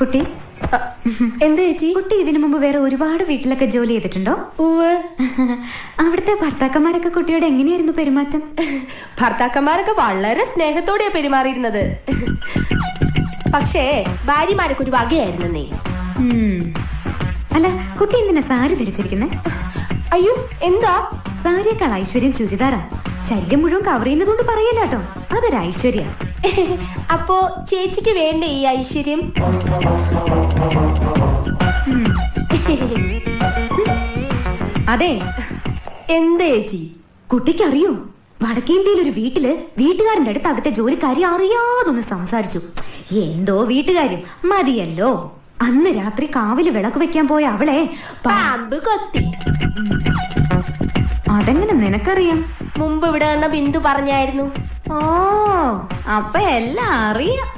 കുട്ടി എന്താ ചേച്ചി? കുട്ടി ഇതിനു മുമ്പ് വേറെ ഒരുപാട് വീട്ടിലൊക്കെ ജോലി ചെയ്തിട്ടുണ്ടോ? അവിടുത്തെ ഭർത്താക്കന്മാരൊക്കെ കുട്ടിയോട് എങ്ങനെയായിരുന്നു പെരുമാറ്റം? ഭർത്താക്കന്മാരൊക്കെ വളരെ സ്നേഹത്തോടെയാ പെരുമാറിയിരുന്നത്. പക്ഷേ ഭാര്യമാരൊക്കെ ഒരു വകയായിരുന്നേ. അല്ല, കുട്ടി എന്തിനാ സാരി ധരിച്ചിരിക്കുന്നെ? അയ്യോ, എന്താ? സാരിയേക്കാൾ ഐശ്വര്യം ചുരിദാറാ. ശല്യം മുഴുവൻ കവർ ചെയ്യുന്നതുകൊണ്ട് പറയല്ല കേട്ടോ, അതൊരു ഐശ്വര്യ. അപ്പോ ചേച്ചിക്ക് വേണ്ടേ ഈ ഐശ്വര്യം? അതെ. എന്താ ചേച്ചി? കുട്ടിക്ക് അറിയോ, വടക്കേന്ത്യയിൽ ഒരു വീട്ടില് വീട്ടുകാരന്റെ അടുത്ത് അവിടുത്തെ ജോലിക്കാരി അറിയാതൊന്ന് സംസാരിച്ചു. എന്തോ വീട്ടുകാര്യം മതിയല്ലോ. അന്ന് രാത്രി കാവില് വിളക്ക് വെക്കാൻ പോയ അവളെ പാമ്പ് കൊത്തി. അതെങ്ങനെ നിനക്കറിയാം? മുമ്പ് ഇവിടെ വന്ന ബിന്ദു പറഞ്ഞായിരുന്നു. ഓ, അപ്പൊ എല്ലാം അറിയാം.